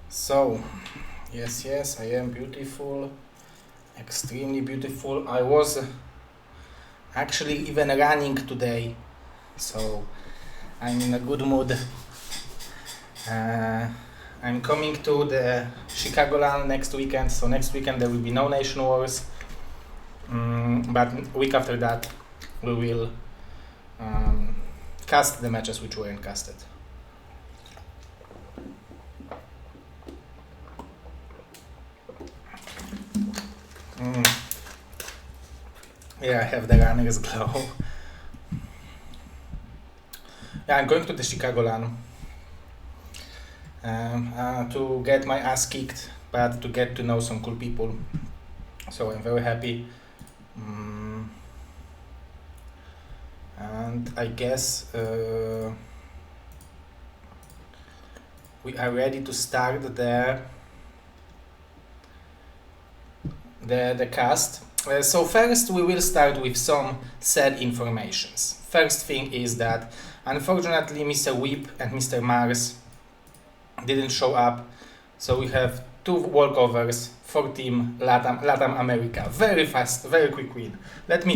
So, yes, I am beautiful, extremely beautiful. I was actually even running today, so I'm in a good mood. I'm coming to the Chicagoland next weekend, so next weekend there will be no Nation Wars, but week after that we will cast the matches which weren't casted. Yeah, I have the runner's glow. Yeah, I'm going to the Chicagoland to get my ass kicked, but to get to know some cool people. So I'm very happy. And I guess we are ready to start the cast. So first we will start with some sad informations. First thing is that unfortunately Mr. Whip and Mr. Mars didn't show up, so we have 2 walkovers for Team LatAm America. Very fast, very quick win. Let me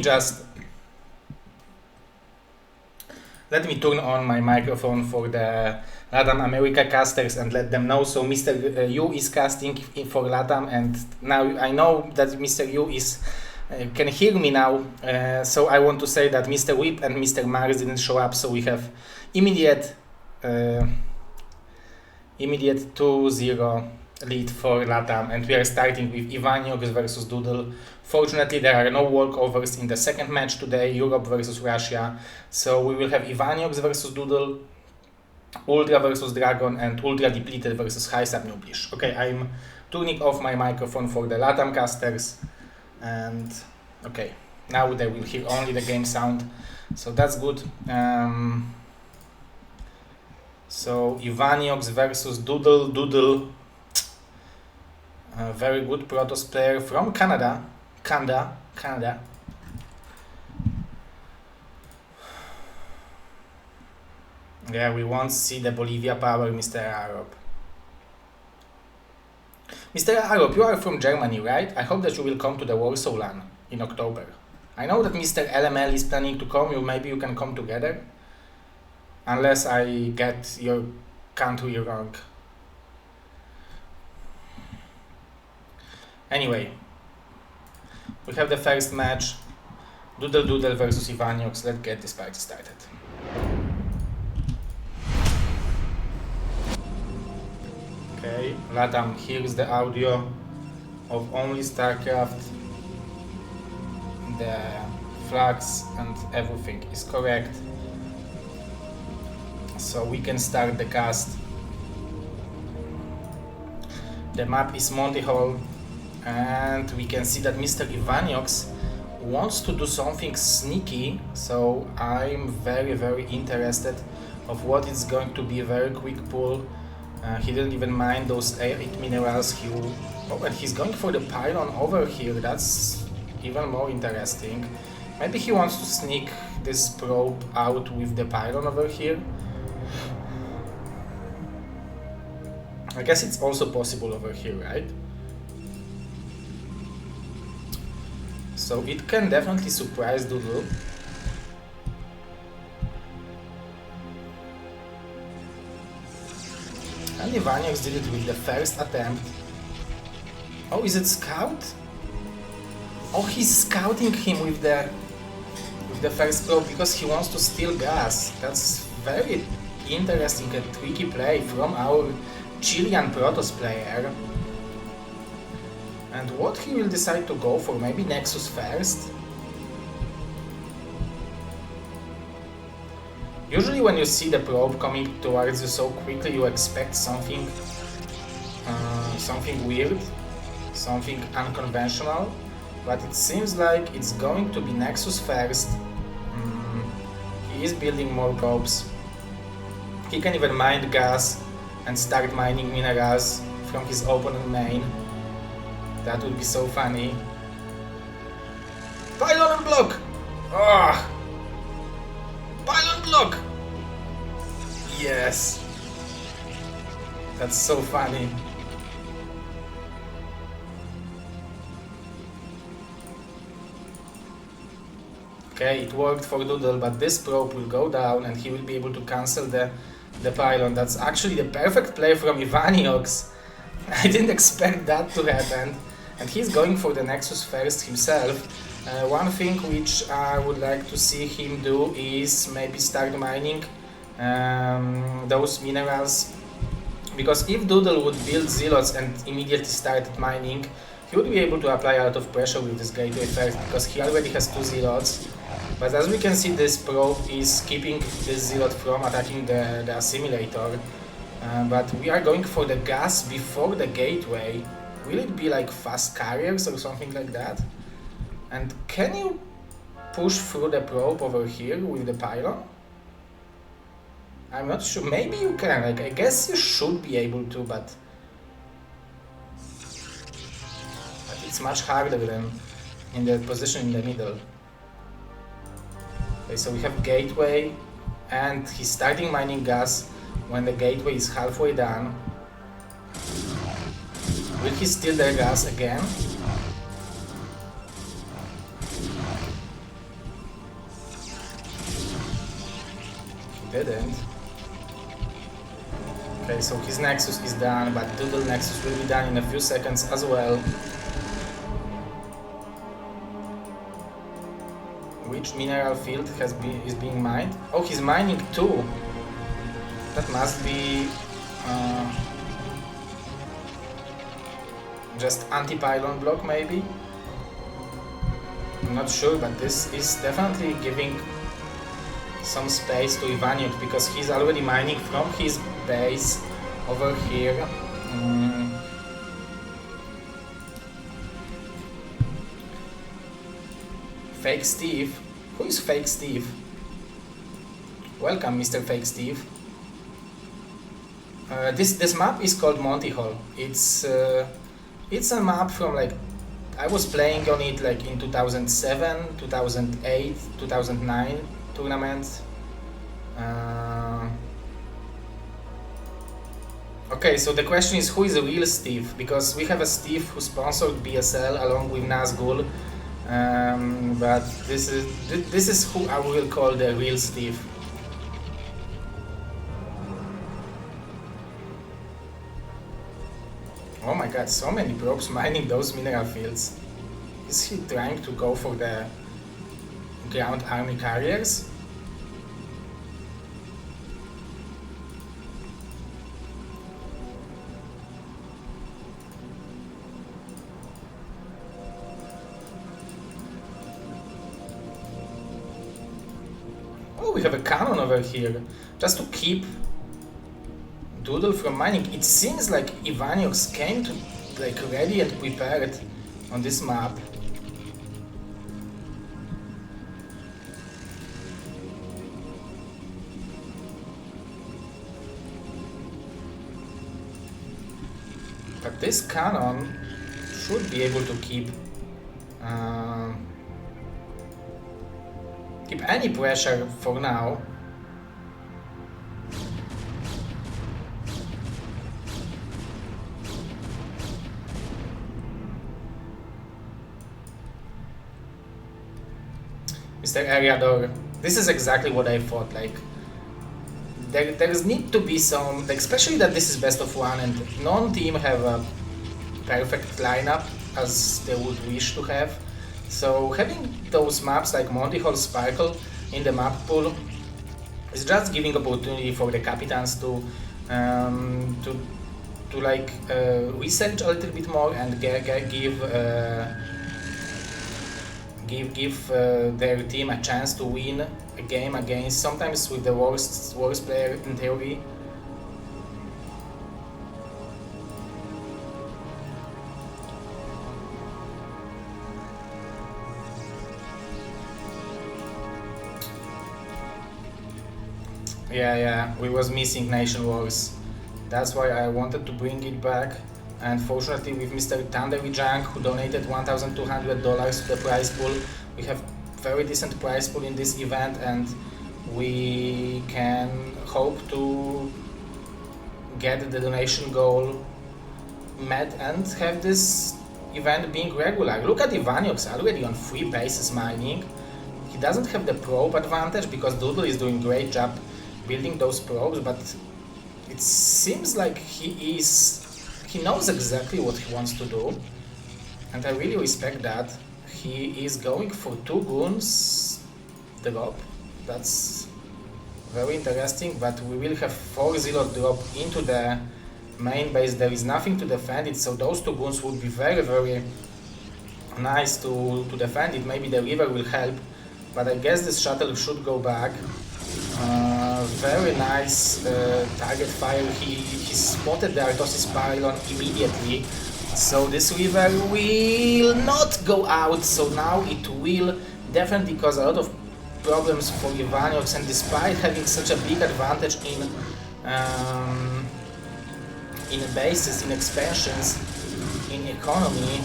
turn on my microphone for the LatAm America casters and let them know. So Mr. Yu is casting for LatAm, and now I know that Mr. Yu can hear me now. So I want to say that Mr. Whip and Mr. Mars didn't show up, so we have immediate 2-0 lead for LatAm, and we are starting with Ivaniox versus Doodle. Fortunately, there are no walkovers in the second match today, Europe versus Russia, so we will have Ivaniox versus Doodle, Ultra versus Dragon, and Ultra Depleted versus High Subnublish. Okay, I'm turning off my microphone for the LatAm casters, and okay, now they will hear only the game sound, so that's good. So Ivaniox versus Doodle, a very good Protoss player from Canada. Yeah, we won't see the Bolivia power, Mr. Arab. Mr. Arab, you are from Germany, right? I hope that you will come to the Warsaw LAN in October. I know that Mr. LML is planning to come, maybe you can come together. Unless I get your country wrong. Anyway, we have the first match, Doodle versus Ivaniox. Let's get this party started. Okay, LatAm hears the audio of only StarCraft. The flags and everything is correct. So we can start the cast. The map is Monty Hall, and we can see that Mr. Ivaniox wants to do something sneaky, so I'm very interested of what it's going to be. A very quick pull. He didn't even mind those 8 minerals. And he's going for the pylon over here. That's even more interesting. Maybe he wants to sneak this probe out with the pylon over here. I guess it's also possible over here, right? So it can definitely surprise Doodle. And Ivaniox did it with the first attempt. Oh, is it scout? Oh, he's scouting him with the first probe because he wants to steal gas. That's very interesting and tricky play from our Chilean Protoss player. And what he will decide to go for? Maybe Nexus first? Usually when you see the probe coming towards you so quickly, you expect something weird, something unconventional, but it seems like it's going to be Nexus first. He is building more probes. He can even mine gas and start mining minerals from his opponent main. That would be so funny. Pylon and block! Ah! Pylon block! Yes. That's so funny. Okay, it worked for Doodle, but this probe will go down and he will be able to cancel the pylon. That's actually the perfect play from Ivaniox. I didn't expect that to happen. And he's going for the Nexus first himself. One thing which I would like to see him do is maybe start mining those minerals. Because if Doodle would build Zealots and immediately started mining, he would be able to apply a lot of pressure with this gateway first, because he already has 2 Zealots. But as we can see, this probe is keeping this Zealot from attacking the assimilator. But we are going for the gas before the gateway. Will it be like fast carriers or something like that? And can you push through the probe over here with the pylon? I'm not sure. Maybe you can. Like, I guess you should be able to, but it's much harder than in the position in the middle. Okay, so we have gateway, and he's starting mining gas when the gateway is halfway done. Will he steal the gas again? He didn't. Okay, so his Nexus is done, but Doodle Nexus will be done in a few seconds as well. Which mineral field is being mined? Oh, he's mining 2. That must be just anti-pylon block, maybe? I'm not sure, but this is definitely giving some space to Ivaniox, because he's already mining from his base over here. Fake Steve? Who is Fake Steve? Welcome, Mr. Fake Steve. This map is called Monty Hall. It's a map from, like, I was playing on it like in 2007, 2008, 2009 tournaments. Okay, so the question is, who is the real Steve? Because we have a Steve who sponsored BSL along with Nazgul, but this is who I will call the real Steve. Oh my god, so many probes mining those mineral fields. Is he trying to go for the ground army carriers? Oh, we have a cannon over here, just to keep Doodle from mining. It seems like Ivaniox came to, like, ready and prepared on this map. But this cannon should be able to keep any pressure for now. Mr. Ariador, this is exactly what I thought. Like, there's need to be some, like, especially that this is best of 1 and non-team have a perfect lineup as they would wish to have. So having those maps like Monty Hall Sparkle in the map pool is just giving opportunity for the captains to research a little bit more and give their team a chance to win a game against, sometimes with the worst player in theory. Yeah, we was missing Nation Wars. That's why I wanted to bring it back. And fortunately, with Mr. Thundery Junk, who donated $1,200 to the prize pool, we have very decent prize pool in this event, and we can hope to get the donation goal met and have this event being regular. Look at Ivaniox already on 3 bases mining. He doesn't have the probe advantage because Doodle is doing great job building those probes, but it seems like he knows exactly what he wants to do, and I really respect that. He is going for 2 goons drop. That's very interesting, but we will have 4-0 drop into the main base. There is nothing to defend it, so those 2 goons would be very, very nice to defend it. Maybe the river will help, but I guess this shuttle should go back. Very nice target fire. He spotted the Artosis pylon immediately, so this river will not go out, so now it will definitely cause a lot of problems for Ivaniox, and despite having such a big advantage in bases, in expansions, in economy.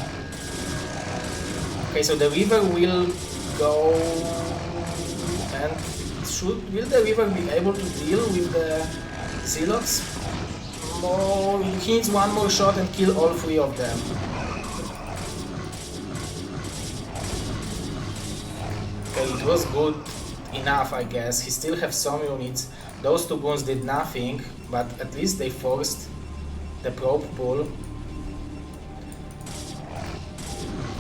Okay, so the river will go, and will the river be able to deal with the Zealots? Or he needs one more shot and kill all 3 of them. Okay, it was good enough, I guess. He still have some units. Those 2 goons did nothing, but at least they forced the probe pull.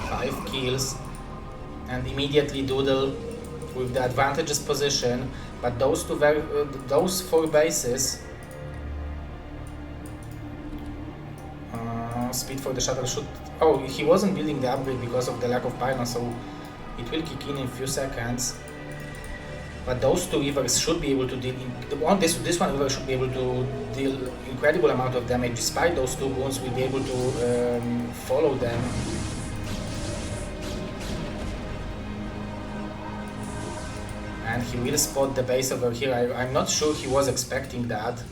5 kills, and immediately Doodle with the advantageous position, but those 4 bases. Speed for the shuttle should... Oh, he wasn't building the upgrade because of the lack of pylon, so it will kick in a few seconds. But those 2 rivers should be able to deal... This one river should be able to deal incredible amount of damage. Despite those 2 goons, we'll be able to follow them. And he will spot the base over here. I'm not sure he was expecting that.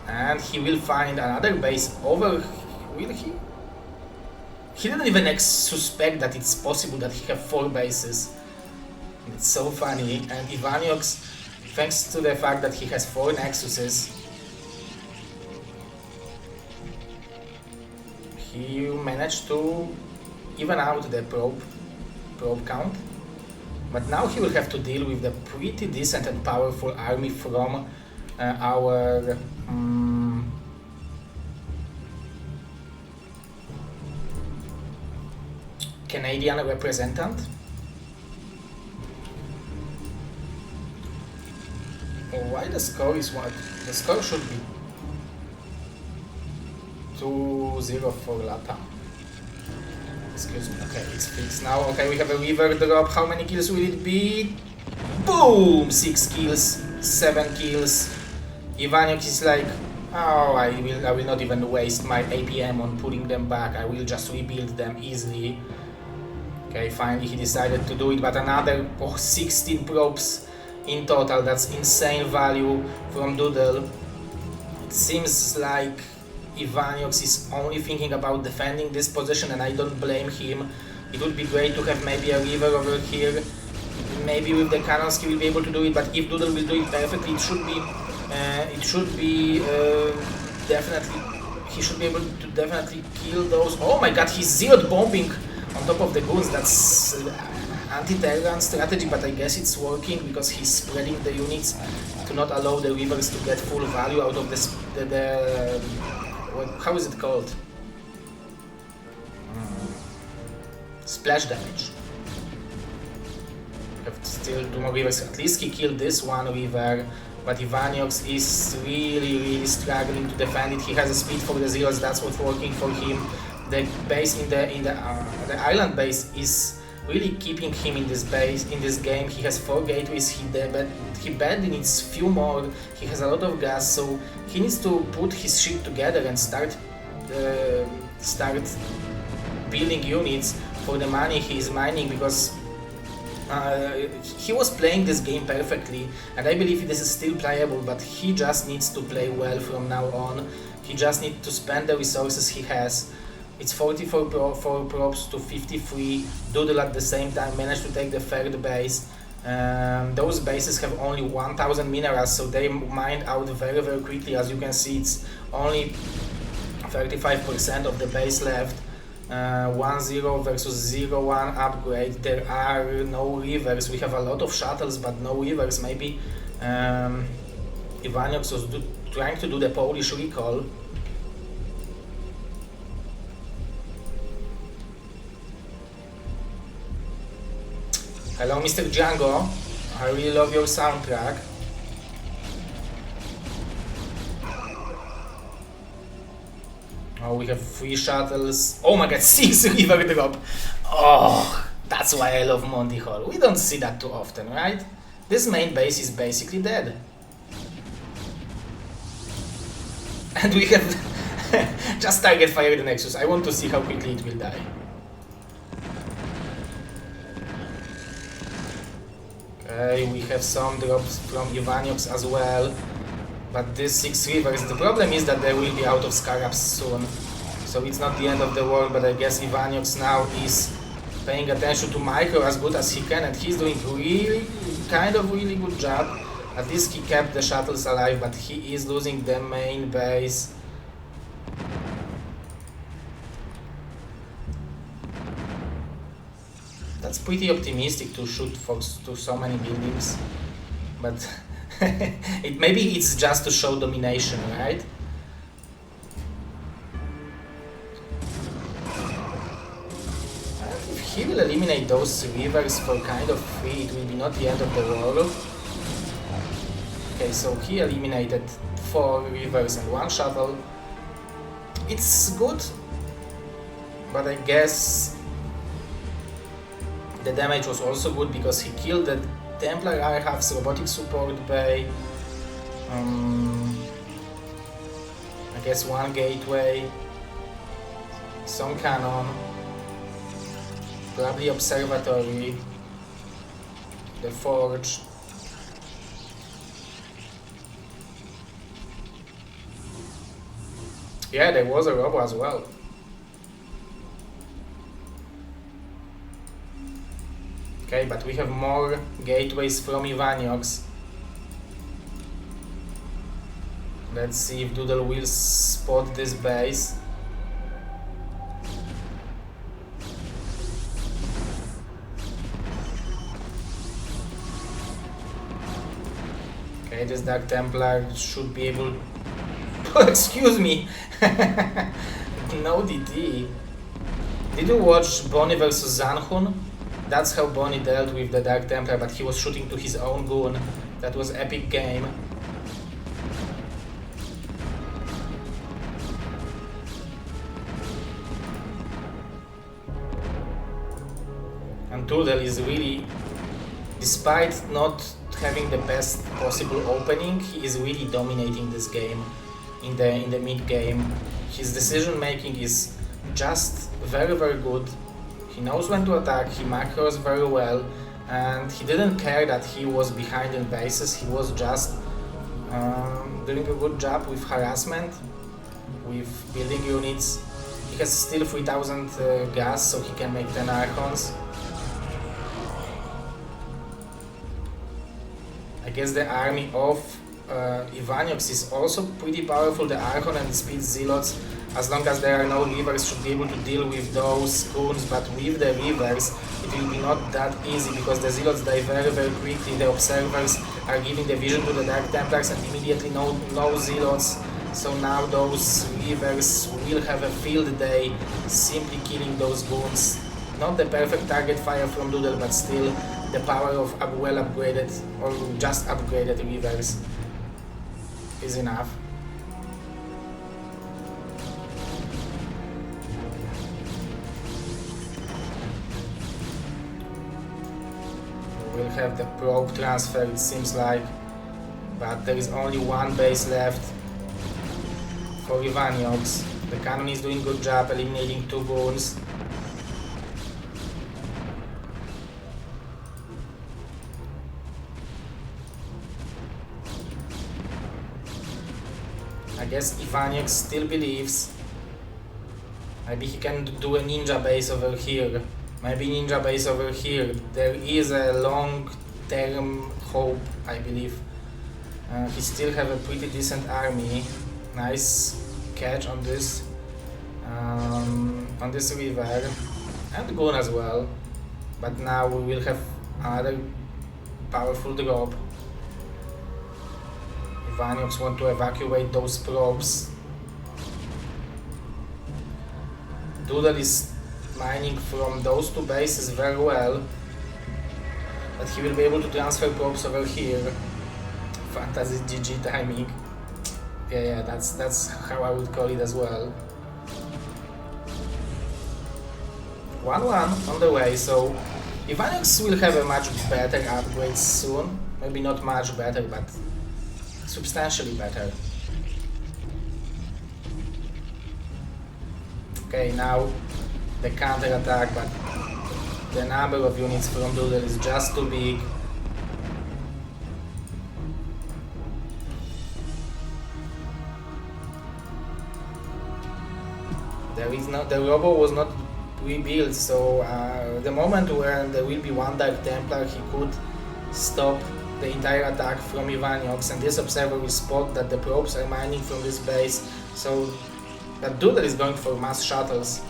And he will find another base over... Will he? He didn't even suspect that it's possible that he have 4 bases. It's so funny. And Ivaniox, thanks to the fact that he has 4 Nexuses, he managed to even out the probe count. But now he will have to deal with the pretty decent and powerful army from our Canadian representative. Why the score is what? The score should be 2-0 for LatAm. Excuse me. Okay, it's fixed now. Okay, we have a river drop. How many kills will it be? Boom! 6 kills, 7 kills. Ivaniox is like, oh, I will not even waste my APM on putting them back. I will just rebuild them easily. Okay, finally he decided to do it, but another 16 probes in total. That's insane value from Doodle. It seems like Ivaniox is only thinking about defending this position, and I don't blame him. It would be great to have maybe a river over here. Maybe with the cannons he will be able to do it, but if Doodle will do it perfectly, it should be definitely, he should be able to definitely kill those. Oh my god, he's zeroed bombing on top of the goons. That's anti-Terran strategy, but I guess it's working because he's spreading the units to not allow the rivers to get full value out of this, how is it called? Splash damage. Have still 2 more rivers. At least he killed this one river, but Ivaniox is really struggling to defend it. He has a speed for the zeros. That's what's working for him. The base in the island base is really keeping him in this game. He has 4 gateways. He badly needs few more. He has a lot of gas, so he needs to put his ship together and start building units for the money he is mining, because he was playing this game perfectly, and I believe this is still playable, but he just needs to play well from now on. He just needs to spend the resources he has It's 44 props to 53. Doodle at the same time managed to take the third base. Those bases have only 1000 minerals, so they mine out very quickly. As you can see, it's only 35% of the base left. 1-0 versus 0-1 upgrade. There are no rivers. We have a lot of shuttles, but no rivers. Maybe Ivaniox was trying to do the Polish recall. Hello, Mr. Django. I really love your soundtrack. Oh, we have 3 shuttles. Oh my god, 6 river drop. Oh, that's why I love Monty Hall. We don't see that too often, right? This main base is basically dead. And we have just target fire the Nexus. I want to see how quickly it will die. Okay, we have some drops from Ivaniox as well. But these 6 rivers, the problem is that they will be out of scarabs soon. So it's not the end of the world, but I guess Ivaniox now is paying attention to micro as good as he can, and he's doing really good job. At least he kept the shuttles alive, but he is losing the main base. That's pretty optimistic to shoot to so many buildings, but maybe it's just to show domination, right? If he will eliminate those rivers for kind of free, it will be not the end of the world. Okay, so he eliminated 4 rivers and 1 shuttle. It's good, but I guess the damage was also good because he killed the Templar Arhav's robotic support bay. I guess 1 gateway, some cannon, probably observatory, the forge. Yeah, there was a robo as well. Okay, but we have more gateways from Ivaniox. Let's see if Doodle will spot this base. Okay, this Dark Templar should be able... Excuse me! No DT. Did you watch Bonnie vs Zanhun? That's how Bonnie dealt with the Dark Templar, but he was shooting to his own goon. That was epic game. And Doodle is really, despite not having the best possible opening, he is really dominating this game in the mid game. His decision making is just very good. He knows when to attack, he macros very well, and he didn't care that he was behind in bases. He was just doing a good job with harassment, with building units. He has still 3000 gas, so he can make 10 Archons. I guess the army of Ivaniox is also pretty powerful. The Archon and the Speed Zealots, as long as there are no rivers, should be able to deal with those goons, but with the rivers it will be not that easy because the Zealots die very quickly. The Observers are giving the vision to the Dark Templars and immediately no Zealots, so now those rivers will have a field day simply killing those goons. Not the perfect target fire from Doodle, but still the power of well upgraded or just upgraded rivers is enough. We'll have the probe transfer, it seems like, but there is only 1 base left for Ivaniox. The cannon is doing good job eliminating 2 goons. I guess Ivaniox still believes Maybe he can do a ninja base over here. Maybe ninja base over here. There is a long-term hope, I believe. He still have a pretty decent army. Nice catch on this river, and Goon as well. But now we will have another powerful drop. Ivanios want to evacuate those probes. Doodle is mining from those two bases very well, but he will be able to transfer probes over here. Fantasy GG timing. Yeah, that's how I would call it as well. 1-1 on the way, so Ivanios will have a much better upgrade soon. Maybe not much better, but substantially better. Okay, now the counter attack, but the number of units from Doodle is just too big. The robo was not rebuilt, so the moment when there will be one Dark Templar, he could stop the entire attack from Ivanios, and this observer will spot that the probes are mining from this base, so that Doodle is going for mass shuttles.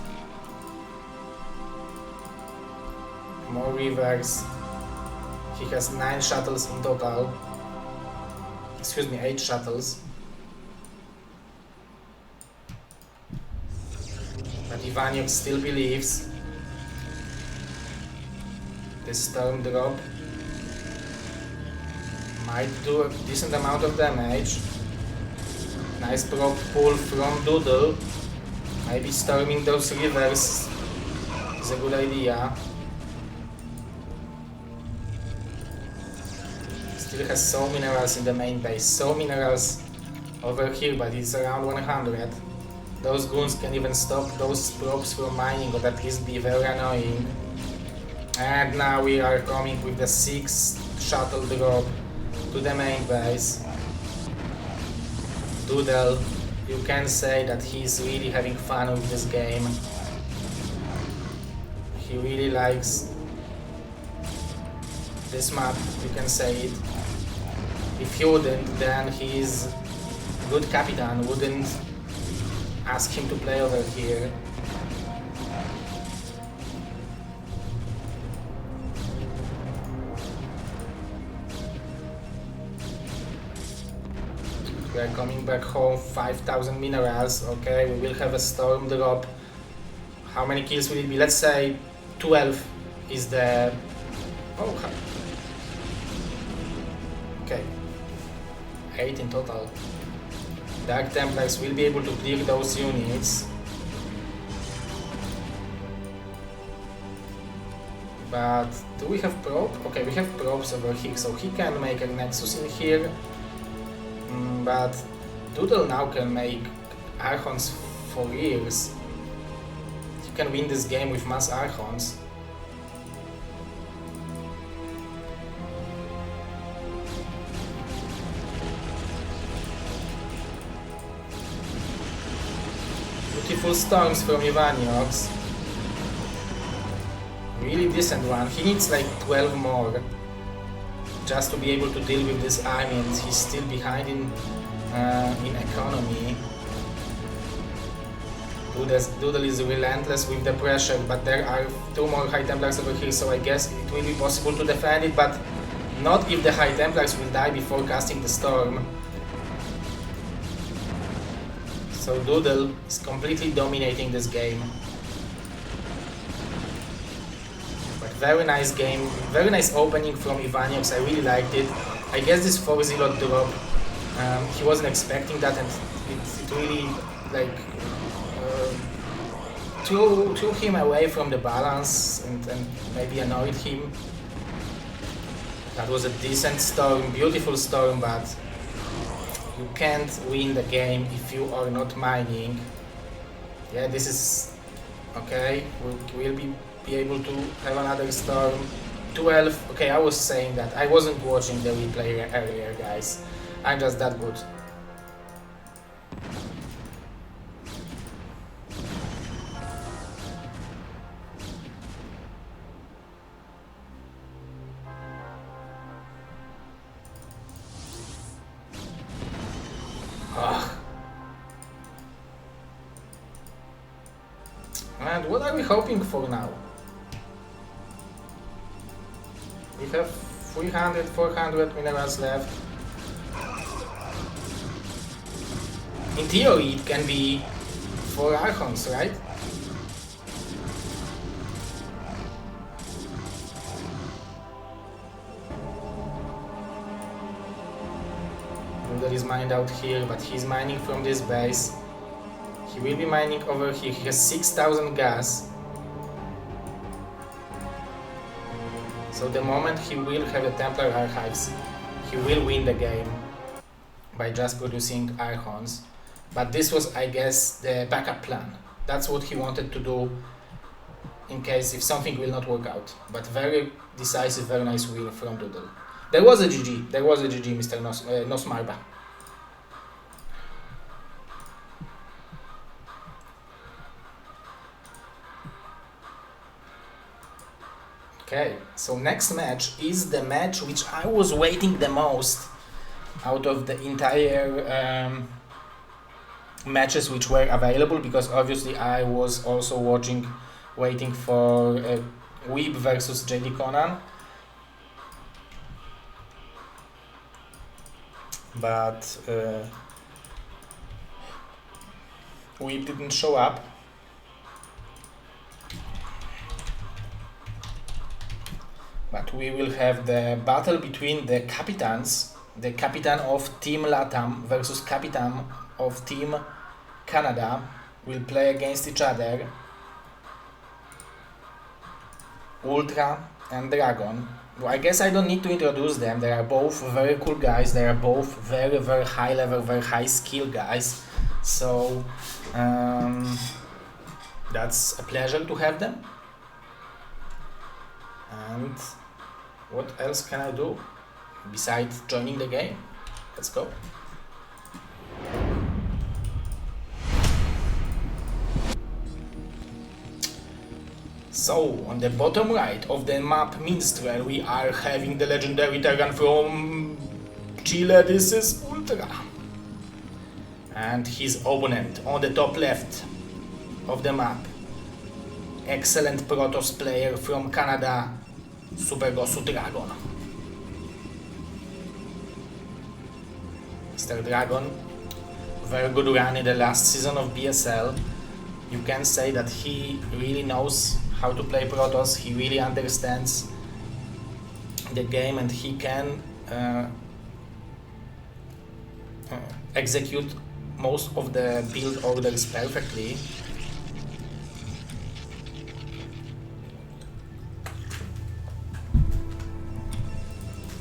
More rivers. He has 9 shuttles in total. Excuse me, 8 shuttles. But Ivanios still believes. This storm drop might do a decent amount of damage. Nice probe pull from Doodle. Maybe storming those rivers is a good idea. Still has so minerals in the main base. So minerals over here, but it's around 100. Those goons can even stop those probes from mining, or at least be very annoying. And now we are coming with the 6th shuttle drop to the main base. Doodle, you can say that he's really having fun with this game. He really likes this map, you can say it. If he wouldn't, then his good Capitan wouldn't ask him to play over here. We are coming back home, 5,000 minerals, okay, we will have a storm drop. How many kills will it be? Let's say 12 is the... oh, okay, 8 in total. Dark Templars will be able to clear those units. But do we have probe? Okay, we have probes over here, so he can make a Nexus in here. But Doodle now can make Archons for years. He can win this game with mass Archons. Beautiful storms from Ivanios. Really decent one. He needs like 12 more just to be able to deal with this army, and he's still behind in economy. Doodle is relentless with the pressure, but there are 2 more High Templars over here, so I guess it will be possible to defend it, but not if the High Templars will die before casting the storm. So Doodle is completely dominating this game. But very nice game, very nice opening from Ivanios, I really liked it. I guess this 4-0 drop, he wasn't expecting that, and it really like threw him away from the balance and maybe annoyed him. That was a decent storm, beautiful storm, but you can't win the game if you are not mining. Yeah, this is okay. We'll be able to have another storm. 12. Okay, I was saying that. I wasn't watching the replay earlier, guys. I'm just that good. And what are we hoping for now? We have 300, 400 minerals left. In theory, it can be 4 Archons, right? There is mined out here, but he's mining from this base. He will be mining over here. He has 6,000 gas. So the moment he will have the Templar Archives, he will win the game by just producing Archons. But this was, I guess, the backup plan. That's what he wanted to do in case if something will not work out. But very decisive, very nice win from Doodle. There was a GG, Mr. Nosmarba. Okay, so next match is the match which I was waiting the most out of the entire matches which were available, because obviously I was also waiting for Weeb versus JD Conan. But Weeb didn't show up. But we will have the battle between the captains, the Capitan of Team LatAm versus Capitan of Team Canada will play against each other. Ultra and Dragon. Well, I guess I don't need to introduce them. They are both very cool guys. They are both very, very high level, very high skill guys. So that's a pleasure to have them. And what else can I do besides joining the game? Let's go. So, on the bottom right of the map Minstrel, we are having the legendary Terran from Chile. This is Ultra. And his opponent on the top left of the map, excellent Protoss player from Canada, Super Gosu Dragon. Mr. Dragon, very good run in the last season of BSL. You can say that he really knows how to play Protoss, he really understands the game, and he can execute most of the build orders perfectly.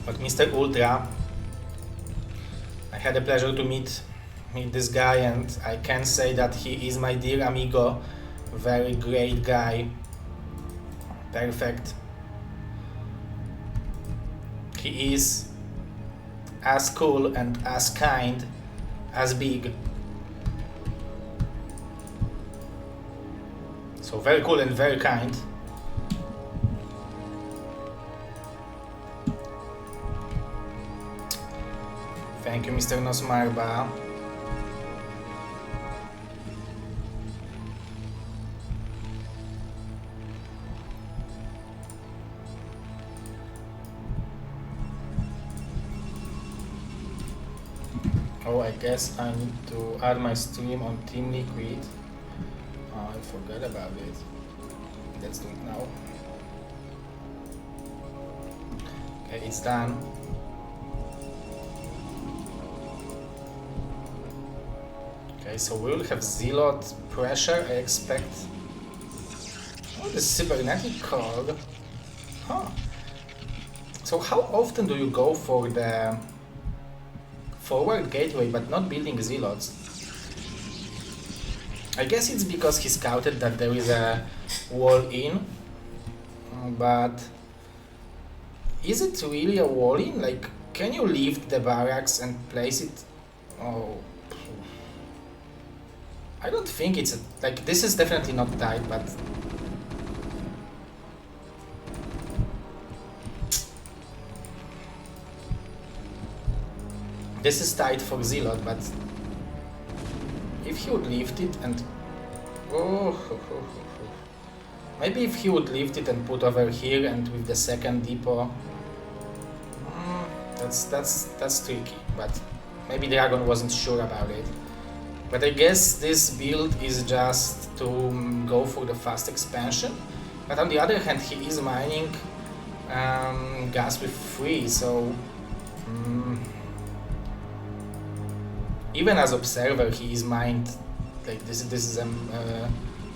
But Mr. Ultra, I had the pleasure to meet this guy, and I can say that he is my dear amigo, very great guy, perfect. He is as cool and as kind as big. So very cool and very kind. Thank you, Mr. Nosmarba. Oh, I guess I need to add my stream on Team Liquid. Oh, I forgot about it. Let's do it now. Okay, it's done. Okay, so we will have Zealot pressure, I expect. Oh, the cybernetic core. Huh. So how often do you go for the forward gateway but not building Zealots? I guess it's because he scouted that there is a wall in, but is it really a wall in? Like, can you lift the barracks and place it? Oh, I don't think it's like, this is definitely not tight, but this is tight for Zealot, but if he would lift it and... Oh, Maybe if he would lift it and put over here and with the second depot, that's tricky, but maybe Dragon wasn't sure about it. But I guess this build is just to go for the fast expansion. But on the other hand, he is mining gas with 3, so even as observer, he is mined like this. This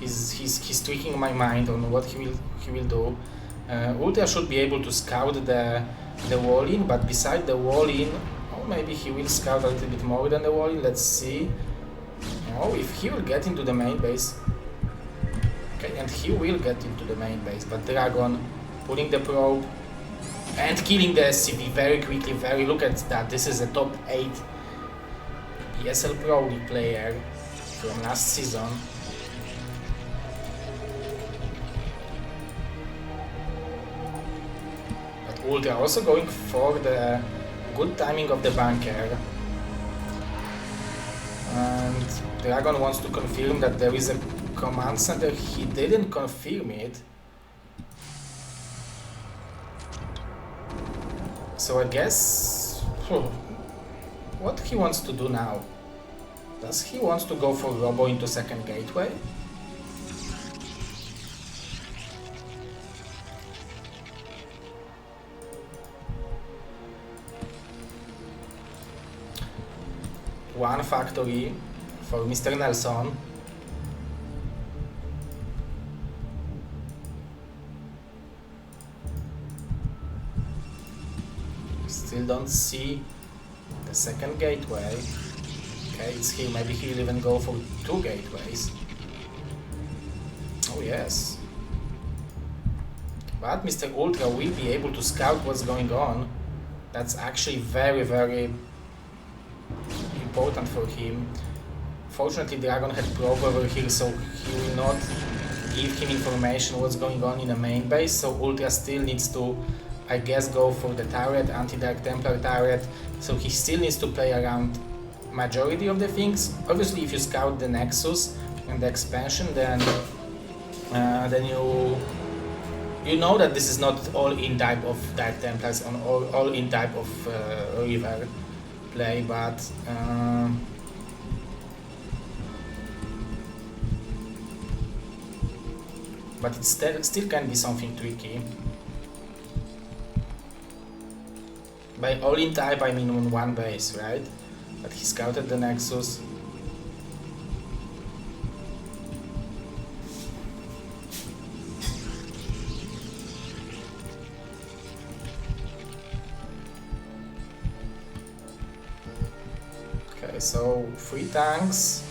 is he's tweaking my mind on what he will do. Ultra should be able to scout the wall-in, but beside the wall-in, oh, maybe he will scout a little bit more than the wall-in. Let's see. Oh, if he will get into the main base. Okay, and he will get into the main base, but Dragon pulling the probe and killing the SCV very quickly. Look at that. This is a top 8 BSL Pro League player from last season. But Ultra also going for the good timing of the bunker. And Dragon wants to confirm that there is a command center. He didn't confirm it. So I guess what he wants to do now? Does he wants to go for Robo into second gateway? One factory for Mr. Nelson. Still don't see the second gateway. Okay, it's here. Maybe he will even go for 2 gateways. Oh yes. But Mr. Ultra will be able to scout what's going on. That's actually very important for him. Fortunately, Dragon had probe over here, so he will not give him information what's going on in the main base. So Ultra still needs to, I guess, go for the turret, anti-Dark Templar turret. So he still needs to play around majority of the things. Obviously, if you scout the Nexus and the expansion, then you know that this is not all-in type of Dark Templars on all-in type of river play, but it still can be something tricky. By all-in type, I mean on one base, right? But he scouted the Nexus. Okay, so 3 tanks.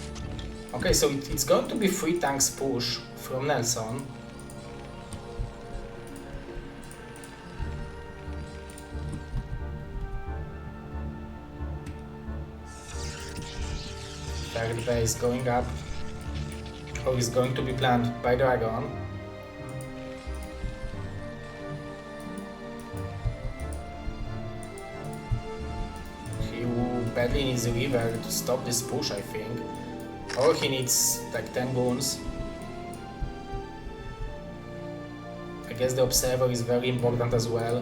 Okay, so it's going to be 3 tanks push from Nelson. Third base going up, or is going to be planned by Dragon. He badly needs a river to stop this push, I think. Or he needs like 10 goons. I guess the observer is very important as well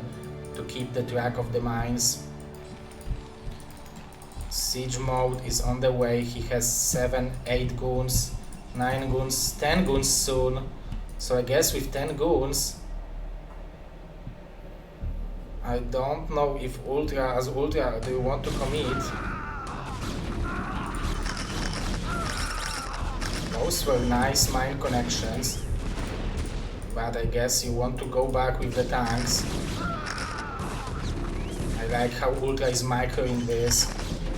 to keep the track of the mines. Siege mode is on the way. He has 7, 8 goons, 9 goons, 10 goons soon. So I guess with 10 goons, I don't know if Ultra do you want to commit? Those were nice mine connections, but I guess you want to go back with the tanks. I like how Ultra is microing this.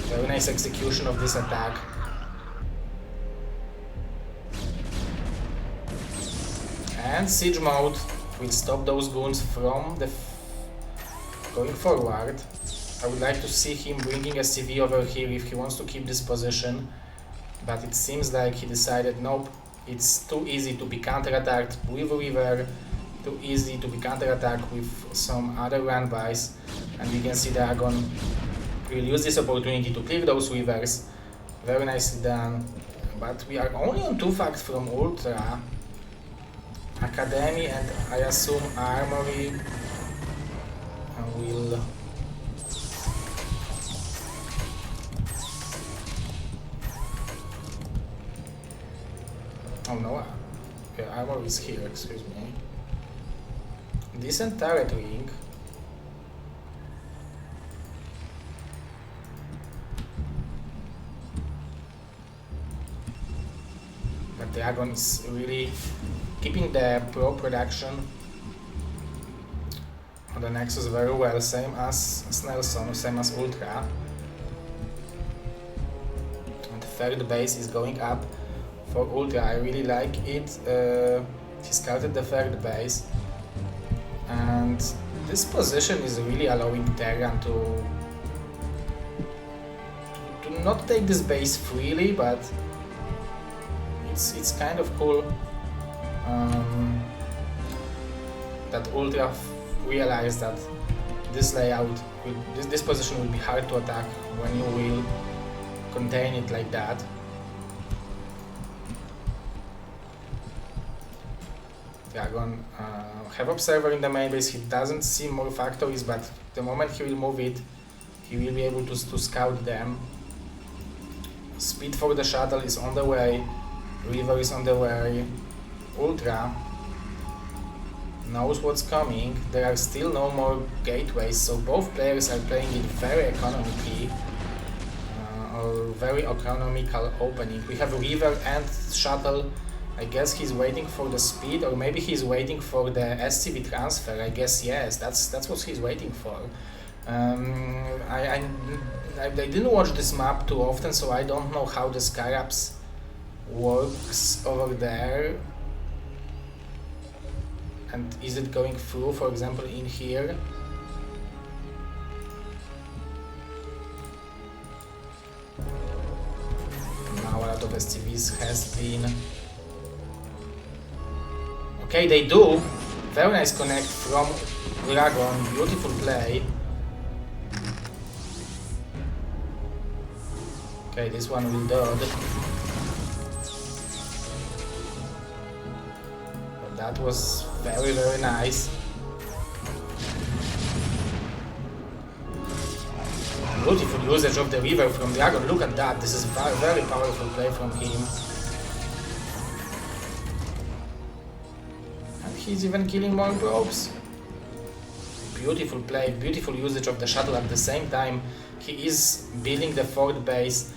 Very nice execution of this attack. And siege mode will stop those goons from going forward. I would like to see him bringing a CV over here if he wants to keep this position. But it seems like he decided, nope, it's too easy to be counterattacked with a river, too easy to be counterattacked with some other run-bys. And we can see Dragon will use this opportunity to clear those rivers. Very nicely done. But we are only on 2 facts from Ultra. I Academy and I assume Armory will... Oh no, yeah, Armory is here, excuse me. Decent turret ring. But Dragon is really keeping the pro production on the Nexus very well, same as Nelson, same as Ultra. And the third base is going up for Ultra. I really like it. He scouted the third base, and this position is really allowing Terran to not take this base freely, but it's kind of cool that Ultra realized that this layout, this position will be hard to attack when you will contain it like that. Dragon have observer in the main base. He doesn't see more factories, but the moment he will move it, he will be able to scout them. Speed for the shuttle is on the way. River is on the way. Ultra knows what's coming. There are still no more gateways, so both players are playing it very economically, or very economical opening. We have River and shuttle. I guess he's waiting for the speed, or maybe he's waiting for the SCV transfer. I guess yes, that's what he's waiting for. I didn't watch this map too often, so I don't know how the Scarabs works over there. And is it going through, for example, in here? Now a lot of SCVs has been... Okay, they do. Very nice connect from Dragon. Beautiful play. Okay, this one will dodge. But that was very, very nice. Beautiful usage of the river from Dragon. Look at that. This is very, very powerful play from him. He's even killing more probes. Beautiful play, beautiful usage of the shuttle. At the same time, he is building the fourth base.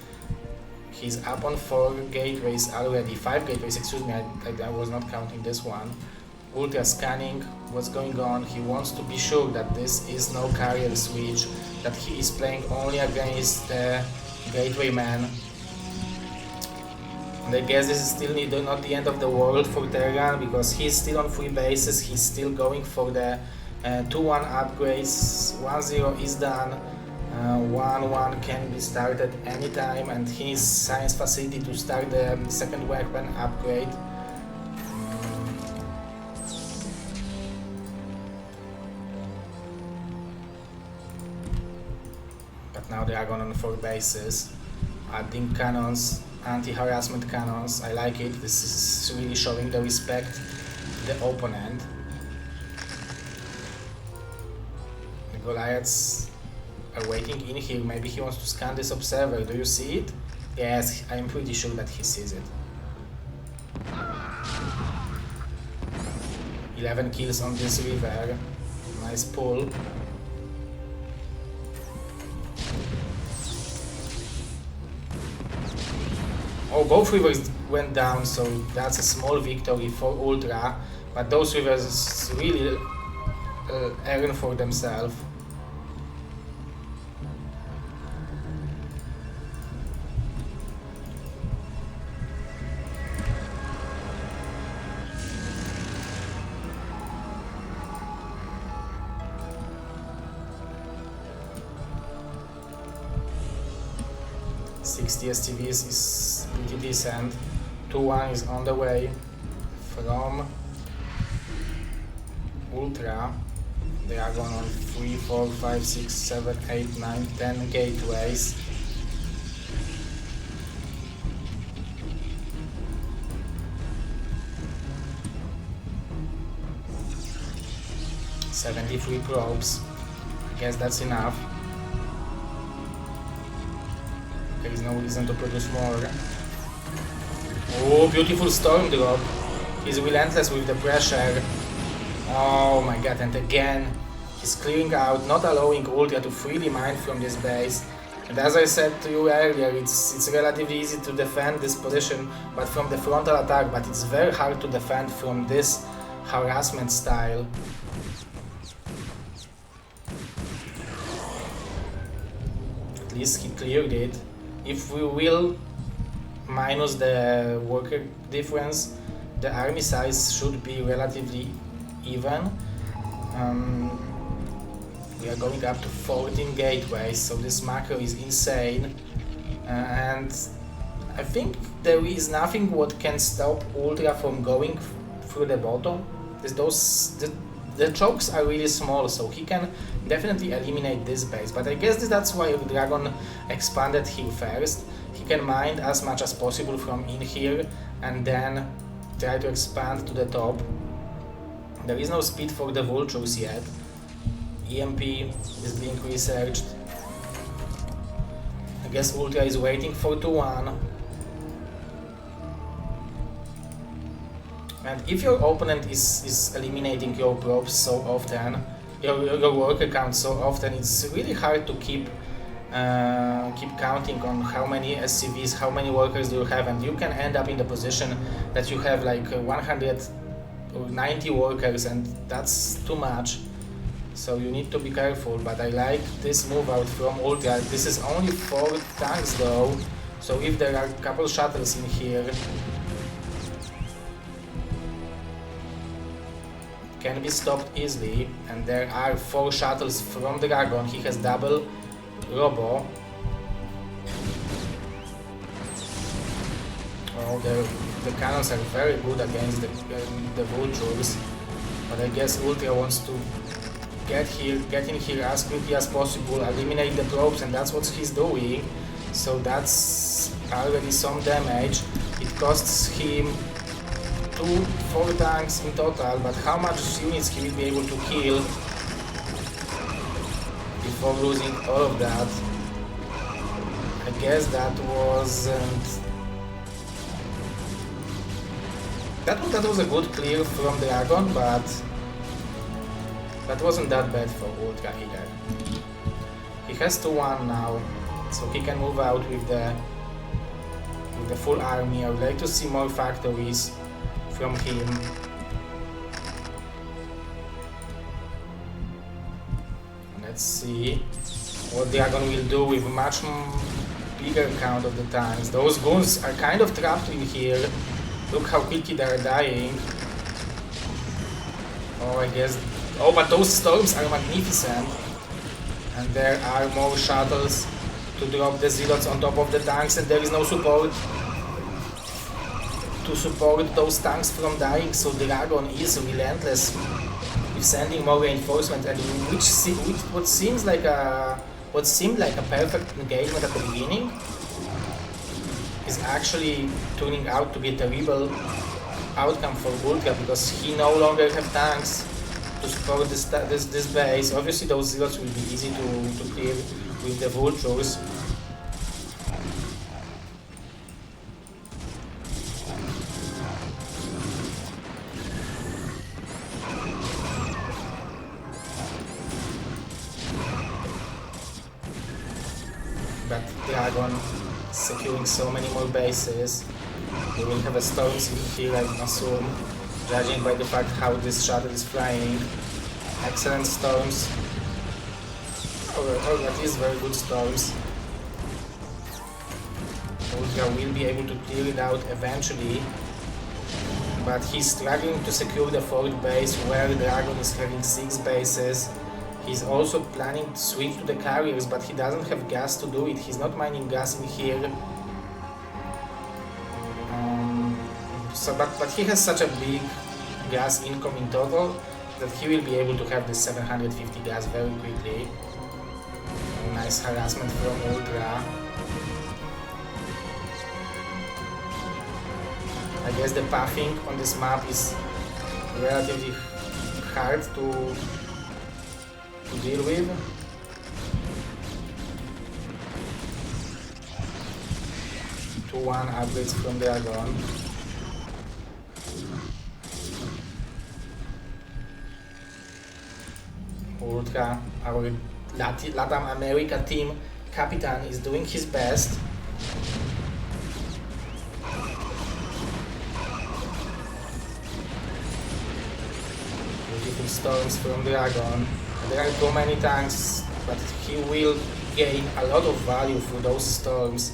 He's up on 4 gateways already, 5 gateways, excuse me, I was not counting this one. Ultra scanning what's going on. He wants to be sure that this is no carrier switch, that he is playing only against the gateway man. And I guess this is still not the end of the world for Terran, because he's still on 3 bases. He's still going for the 2-1 upgrades. 1-0 is done. 1-1 can be started anytime, and he needs science facility to start the second weapon upgrade. But now they are going on 4 bases, adding cannons, anti-harassment cannons. I like it. This is really showing the respect to the opponent. The Goliaths are waiting in here. Maybe he wants to scan this observer. Do you see it? Yes, I'm pretty sure that he sees it. 11 kills on this river. Nice pull. Oh, both rivers went down, so that's a small victory for Ultra, but those rivers really earn for themselves. STVs is pretty decent. 2-1 is on the way from Ultra. They are going on 3, 4, 5, 6, 7, 8, 9, 10 gateways. 73 probes. I guess that's enough. There is no reason to produce more. Oh, beautiful storm drop. He's relentless with the pressure. Oh my god, and again, he's clearing out, not allowing Ultra to freely mine from this base. And as I said to you earlier, it's relatively easy to defend this position, but from the frontal attack, but it's very hard to defend from this harassment style. At least he cleared it. If we will minus the worker difference, the army size should be relatively even. We are going up to 14 gateways, so this macro is insane. And I think there is nothing what can stop Ultra from going through the bottom. The chokes are really small, so he can definitely eliminate this base. But I guess that's why Dragon expanded here first. He can mine as much as possible from in here and then try to expand to the top. There is no speed for the vultures yet. EMP is being researched. I guess Ultra is waiting for 2-1. And if your opponent is eliminating your probes so often, your worker count so often, it's really hard to keep counting on how many SCVs, how many workers do you have, and you can end up in the position that you have like 190 workers, and that's too much. So you need to be careful, but I like this move out from Ultra. This is only 4 tanks though, so if there are a couple shuttles in here, can be stopped easily. And there are 4 shuttles from Dragon. He has double robo. Oh, the cannons are very good against the vultures, but I guess Ultra wants to get in here as quickly as possible, eliminate the probes, and that's what he's doing. So that's already some damage. It costs him 4 tanks in total, but how much units he will be able to kill before losing all of that? I guess that wasn't... That was a good clear from Dragon, but that wasn't that bad for Ultra either. He has 2-1 now, so he can move out with the full army. I would like to see more factories from him. Let's see what Dragon will do with a much bigger count of the tanks. Those goons are kind of trapped in here. Look how quickly they are dying. Oh, I guess... Oh, but those storms are magnificent. And there are more shuttles to drop the zealots on top of the tanks, and there is no support to support those tanks from dying, so Dragon is relentless with sending more reinforcement, and what seemed like a perfect engagement at the beginning is actually turning out to be a terrible outcome for Ultra, because he no longer have tanks to support this base. Obviously those zealots will be easy to clear with the vultures. But Dragon is securing so many more bases. We will have a storms in here, I assume, judging by the fact how this shuttle is flying. Excellent storms, or at least very good storms. Ultra will be able to clear it out eventually, but he's struggling to secure the 4th base where Dragon is having 6 bases. He's also planning to switch to the carriers, but he doesn't have gas to do it. He's not mining gas in here. But he has such a big gas income in total that he will be able to have this 750 gas very quickly. Nice harassment from Ultra. I guess the pathing on this map is relatively hard to to deal with. Two 1 upgrades from Dragon. Ultra, our LatAm America team Capitan is doing his best. Beautiful storms from Dragon. There are too many tanks, but he will gain a lot of value through those storms.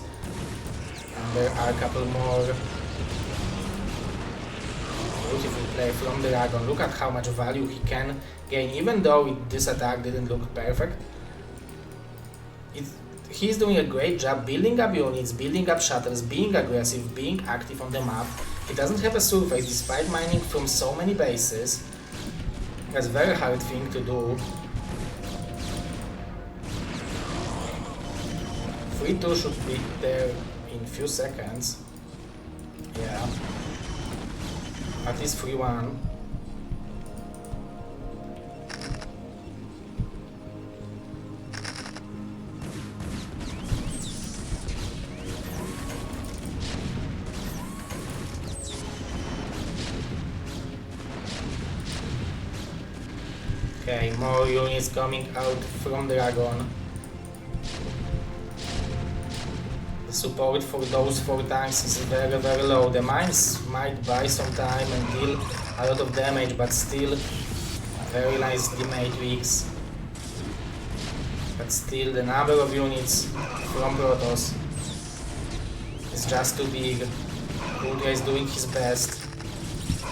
And there are a couple more. Beautiful play from Dragon. Look at how much value he can gain, even though this attack didn't look perfect. He's doing a great job building up units, building up shuttles, being aggressive, being active on the map. He doesn't have a surface despite mining from so many bases. That's a very hard thing to do. 3-2 should be there in few seconds. Yeah. At least 3-1. Okay, more units coming out from Dragon. The support for those 4 tanks is very low. The mines might buy some time and deal a lot of damage, but still very nice D-matrix. But still the number of units from Protoss is just too big. Ultra is doing his best.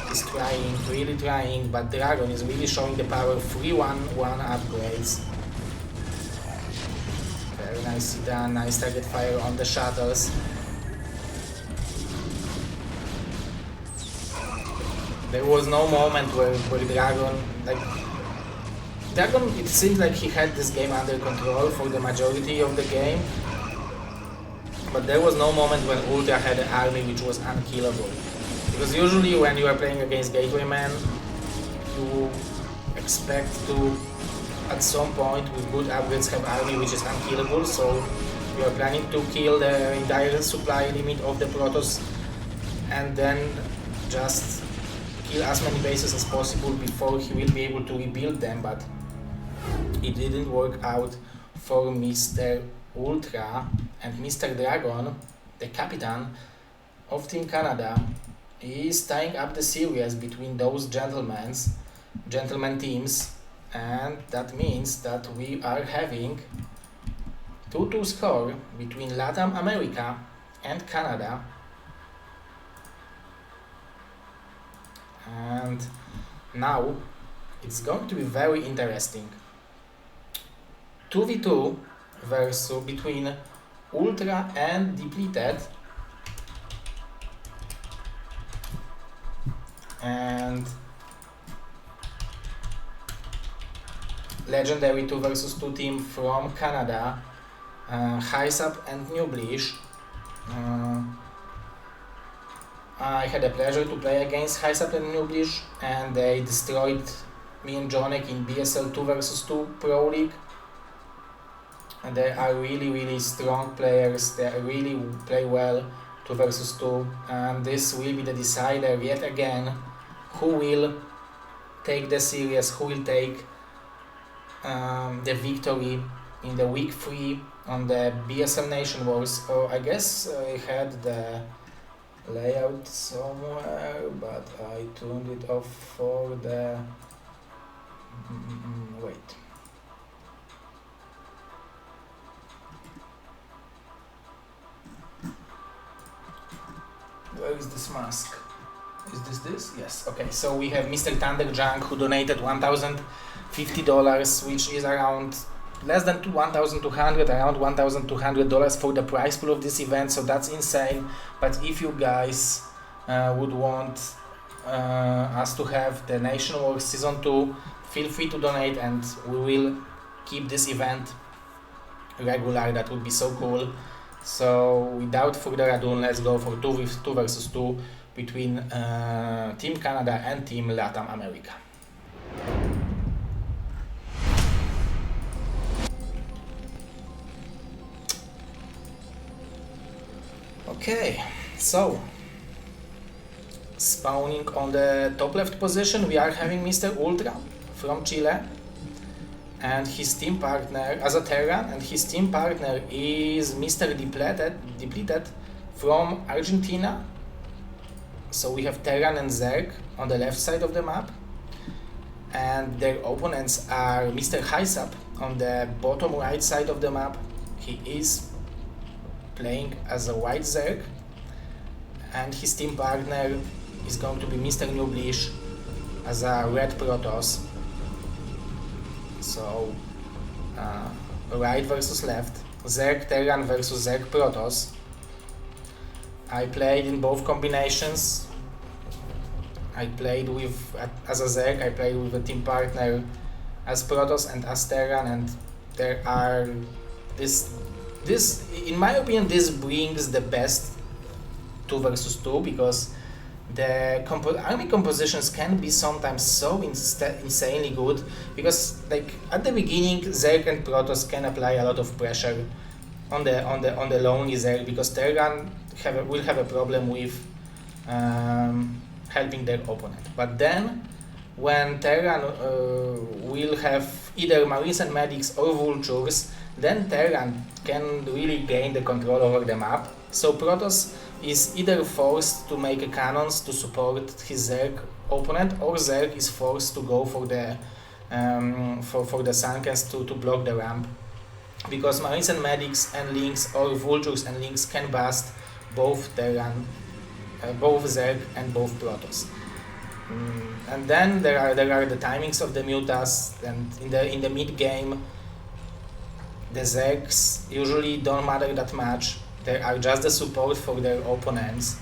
He's trying, really trying, but Dragon is really showing the power of 3-1-1 upgrades. Very nicely done, nice target fire on the shuttles. There was no moment where Dragon, it seems like he had this game under control for the majority of the game. But there was no moment when Ultra had an army which was unkillable. Because usually when you are playing against Gatewaymen, you expect to, at some point with good upgrades, have army which is unkillable, so you are planning to kill the entire supply limit of the Protoss and then just kill as many bases as possible before he will be able to rebuild them, but it didn't work out for Mr. Ultra, and Mr. Dragon, the Capitan of Team Canada, is tying up the series between those gentlemen teams, and that means that we are having 2-2 score between LatAm America and Canada. And now it's going to be very interesting. 2v2 versus between Ultra and Depleted. And Legendary 2 versus 2 team from Canada, Hysup and Newblish. I had the pleasure to play against Hysup and Newblish, and they destroyed me and Jonek in BSL 2 versus 2 Pro League. And they are really strong players. They really play well 2 versus 2, and this will be the decider yet again. Who will take the series, who will take the victory in the week 3 on the BSL Nation Wars. Or I guess I had the layout somewhere, but I turned it off for the... wait. Where is this mask? Is this? Yes. Okay, so we have Mr. Thunderjunk who donated $1,050, which is around less than $1,200, around $1,200 for the prize pool of this event, so that's insane. But if you guys would want us to have the Nation Wars Season 2, feel free to donate and we will keep this event regular. That would be so cool. So without further ado, let's go for 2 versus 2 between Team Canada and Team LatAm America. Okay, so spawning on the top left position we are having Mr. Ultra from Chile and his team partner as a Terran, and his team partner is Mr. Depleted from Argentina. So we have Terran and Zerg on the left side of the map, and their opponents are Mr. Hysap on the bottom right side of the map. He is playing as a white Zerg, and his team partner is going to be Mr. Nublish as a red Protoss. So right versus left, Zerg Terran versus Zerg Protoss. I played in both combinations. I played with, as a Zerg, I played with a team partner as Protoss and as Terran, and there are this in my opinion this brings the best 2 versus 2, because the army compositions can be sometimes so insanely good, because like at the beginning Zerg and Protoss can apply a lot of pressure on the lonely Zerg, because Terran will have a problem with helping their opponent. But then when Terran will have either Marines and Medics or Vultures, then Terran can really gain the control over the map. So Protoss is either forced to make cannons to support his Zerg opponent, or Zerg is forced to go for the Sunkens to block the ramp, because Marines and Medics and Links or Vultures and Links can bust both Terran, both Zerg and both Protoss. And then there are the timings of the Mutas, and in the mid game the Zergs usually don't matter that much. They are just the support for their opponents.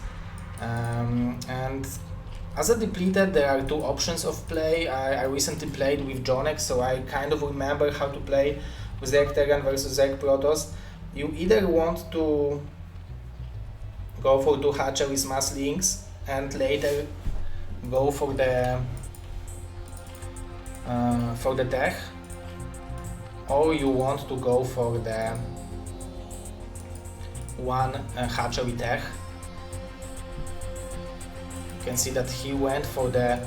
And as a Depleted, there are 2 options of play. I recently played with Jonek, so I kind of remember how to play with Zerg Terran versus Zerg Protoss. You either want to go for 2 hatcheries mass links and later go for the tech, or you want to go for the 1 hatchery tech. You can see that he went for the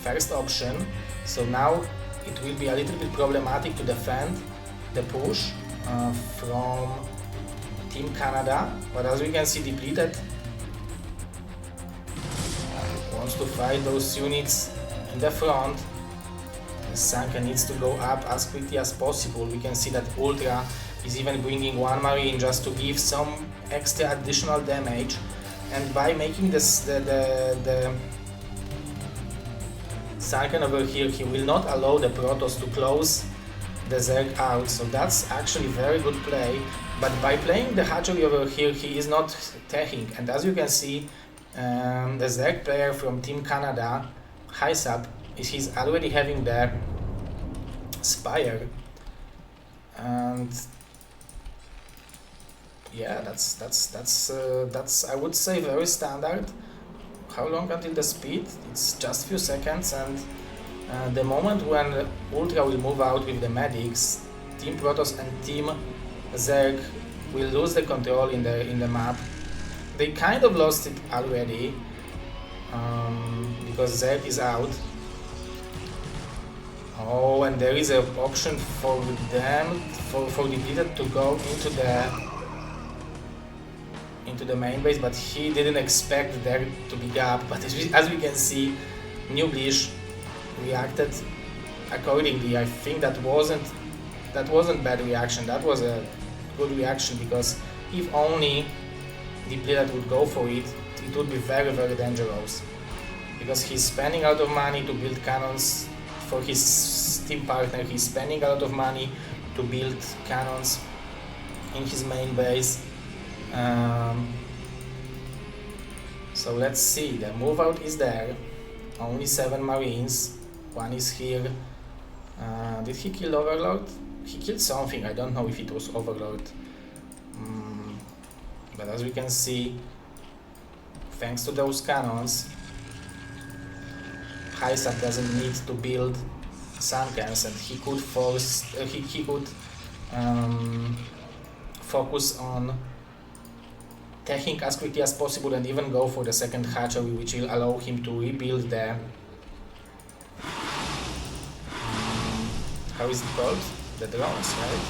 first option, so now it will be a little bit problematic to defend the push from Team Canada, but as we can see, Depleted wants to fight those units in the front. The Sunken needs to go up as quickly as possible. We can see that Ultra is even bringing 1 Marine just to give some extra additional damage, and by making this the Sunken over here, he will not allow the Protoss to close the Zerg out, so that's actually very good play. But by playing the hatchery over here, he is not teching, and as you can see, the Zerg player from Team Canada, Hysap, he's already having the Spire, and yeah, that's I would say very standard. How long until the speed? It's just few seconds, and the moment when Ultra will move out with the medics, Team Protoss and Team Zerg will lose the control in the map. They kind of lost it already, because Zerg is out. Oh, and there is an option for them, for Depleted to go into the main base, but he didn't expect there to be gap. But as we can see, Nublish reacted accordingly. I think that wasn't bad reaction. That was a good reaction, because if only Depleted would go for it, it would be very, very dangerous, because he's spending a lot of money to build cannons for his team partner. He's spending a lot of money to build cannons in his main base. So let's see, the move out is there, only 7 Marines, 1 is here. Did he kill Overlord? He killed something, I don't know if it was Overlord. But as we can see, thanks to those cannons, Hysap doesn't need to build Sunkens, and he could focus on teching as quickly as possible and even go for the second hatchery, which will allow him to rebuild the how is it called? The drones, right?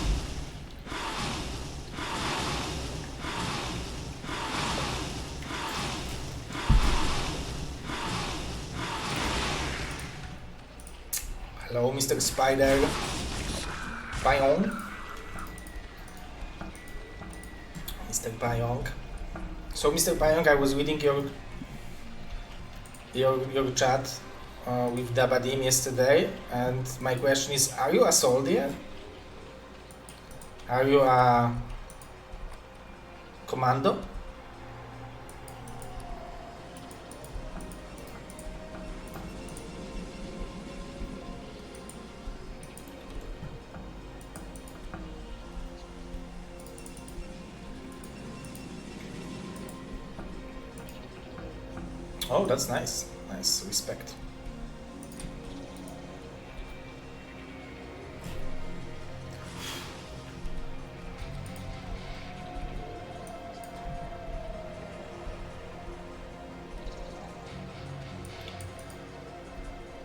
Hello, Mr. Spider. Pyong. Mr. Pyong. So, Mr. Pyong, I was reading your chat with Dabadim yesterday, and my question is: are you a soldier? Are you a commando? Oh, that's nice. Nice, respect.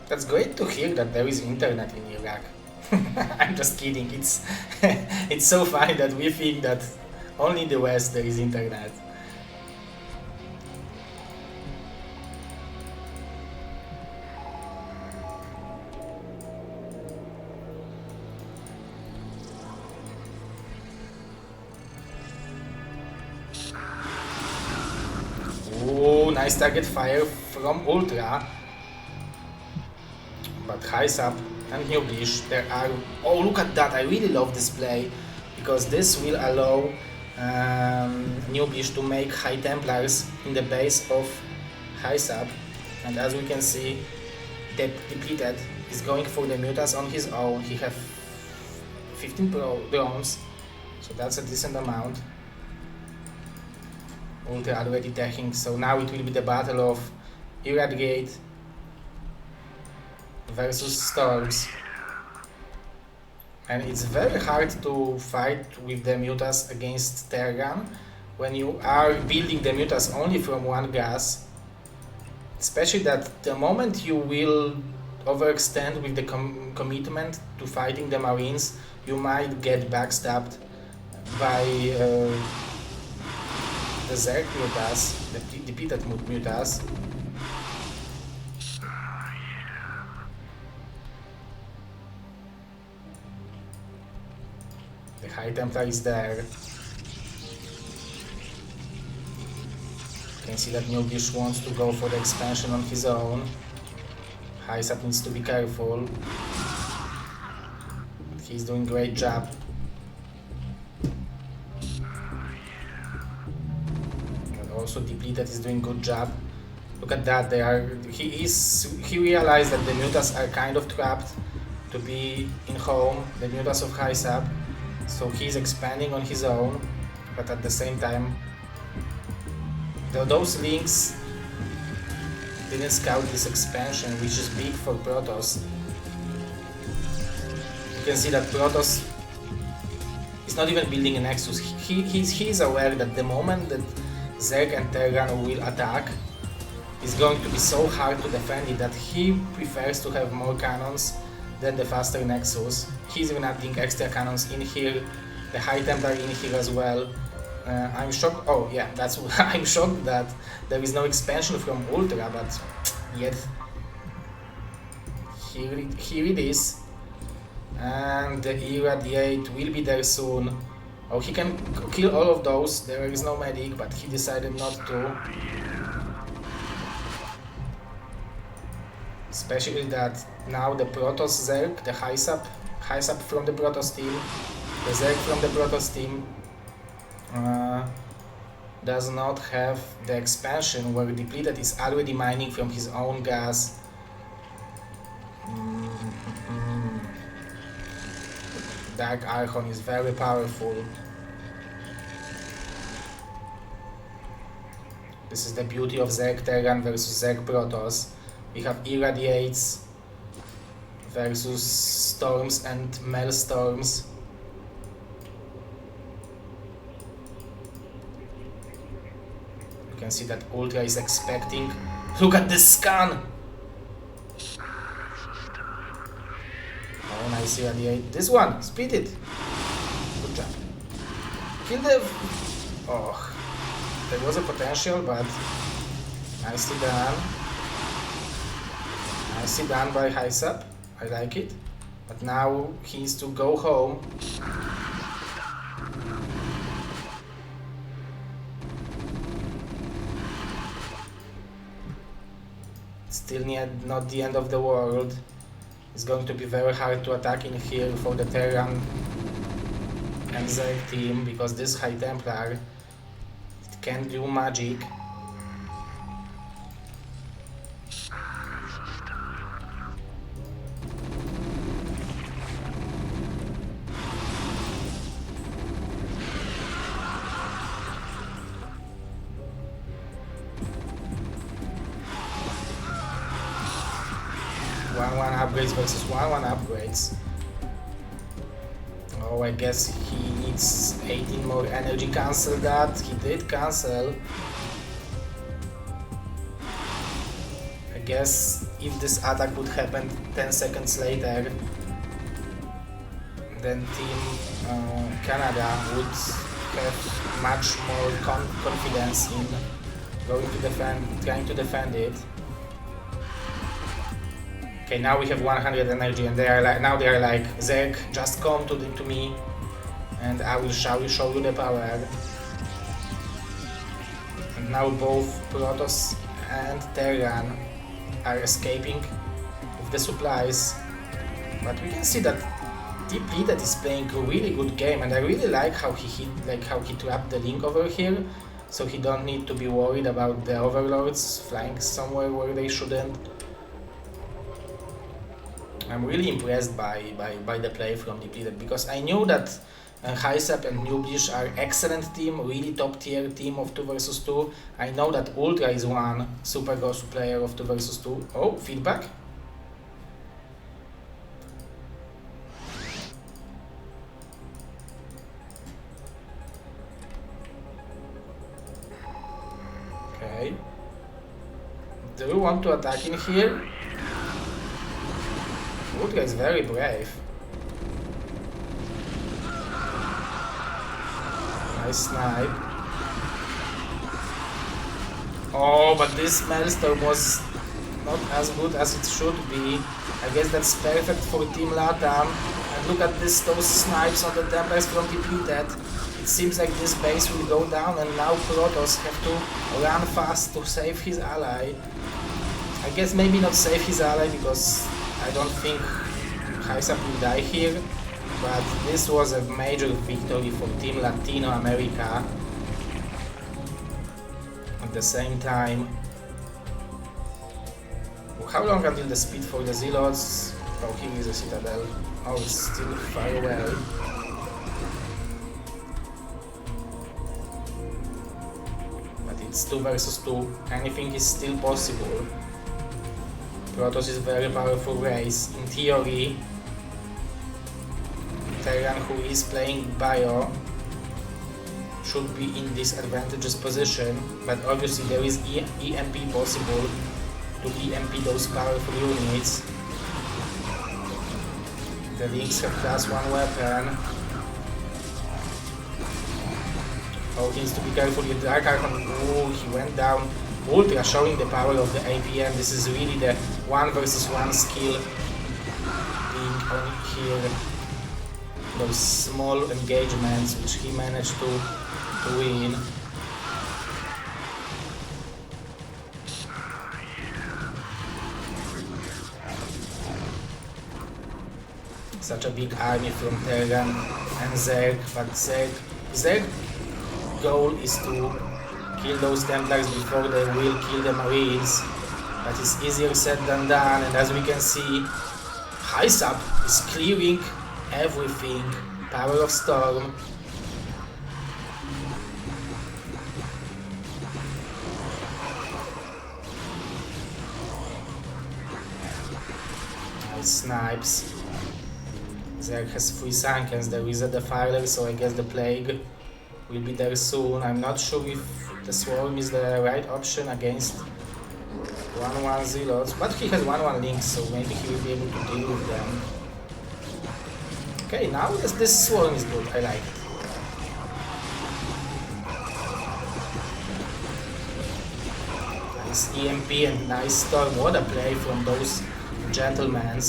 That's great to hear that there is internet in Iraq. I'm just kidding. It's it's so funny that we think that only in the West there is internet. Oh, nice target fire from Ultra. But Highs Up and Newblish, there are... Oh, look at that! I really love this play, because this will allow Newblish to make High Templars in the base of Highs Up. And as we can see, the Depleted is going for the Mutas on his own. He has 15 drones, so that's a decent amount. Ultra already attacking, so now it will be the battle of Irradiate versus Storms. And it's very hard to fight with the Mutas against Terran when you are building the Mutas only from one gas. Especially that the moment you will overextend with the commitment to fighting the Marines, you might get backstabbed by the Zerg Mutas, the depleted Mutas. The High Templar is there. You can see that Newblish wants to go for the expansion on his own. Highsap needs to be careful. He's doing a great job. And also Depleted is doing a good job. Look at that, he realized that the Mutas are kind of trapped to be in home, the Mutas of Highsap. So he's expanding on his own, but at the same time, those links didn't scout this expansion, which is big for Protoss. You can see that Protoss is not even building a Nexus. He's aware that the moment that Zerg and Terran will attack, it's going to be so hard to defend it that he prefers to have more cannons than the faster Nexus. He's even adding extra cannons in here, the High Templar in here as well. I'm shocked. Oh yeah, that's I'm shocked that there is no expansion from Ultra, but yet here it is. And the Irradiate will be there soon. Oh, he can kill all of those. There is no medic, but he decided not to. Especially that now the Protoss Zerg, the Highsap from the Protoss team, the Zerg from the Protoss team does not have the expansion where Depleted is already mining from his own gas. Dark Archon is very powerful. This is the beauty of Zerg Terran versus Zerg Protoss. We have Irradiates versus Storms and Maelstorms. can see that Ultra is expecting. Look at this scan! Oh, nice irradiate. This one! Speed it! Good job. Kill the... Oh. There was a potential, but... Nicely done. Nicely done by Hysap. I like it. But now he needs to go home. Still not the end of the world. It's going to be very hard to attack in here for the Terran and Zerg team, because this High Templar, it can do magic. One upgrades versus one upgrades. Oh, I guess he needs 18 more energy. Cancel that. He did cancel. I guess if this attack would happen 10 seconds later, then Team Canada would have much more confidence in going to defend, trying to defend it. Okay, now we have 100 energy, and they are like, Zerg, just come to me, and I will show you the power. And now both Protoss and Terran are escaping with the supplies, but we can see that TP that is playing a really good game, and I really like how he trapped the link over here, so he don't need to be worried about the overlords flying somewhere where they shouldn't. I'm really impressed by the play from Depleted, because I knew that Hysap and Nubish are excellent team, really top tier team of 2 vs 2. I know that Ultra is one super Gosu player of 2 vs 2. Oh, feedback. Okay. Do you want to attack in here? Ultra is very brave. Nice snipe. Oh, but this Maelstrom was not as good as it should be. I guess that's perfect for Team LatAm. And look at those snipes on the Templars from Depleted. It seems like this base will go down, and now Protoss have to run fast to save his ally. I guess maybe not save his ally, because I don't think Hysap will die here, but this was a major victory for Team Latino America. At the same time, how long until the speed for the Zealots? Oh, here is a Citadel. Oh, it's still far away. But it's 2 vs 2. Anything is still possible. Protoss is very powerful race. In theory, Terran, who is playing Bio, should be in this advantageous position, but obviously there is EMP possible to EMP those powerful units. The Lynx have +1 weapon. Oh, he needs to be careful with Dark Archon. Oh, he went down. Ultra showing the power of the APM. This is really the 1 vs 1 skill being on here. Those small engagements which he managed to win. Such a big army from Terran and Zerg, but Zerg goal is to kill those Templars before they will kill the Marines, but it's easier said than done, and as we can see, Hysap is clearing everything. Power of Storm. Nice snipes. Zerg has 3 Sankens, there is a Defiler, so I guess the Plague will be there soon. I'm not sure if the Swarm is the right option against 1-1 Zealots, but he has 1-1 Links, so maybe he will be able to deal with them. Okay, now this Swarm is good, I like it. Nice EMP and nice Storm, what a play from those gentlemen.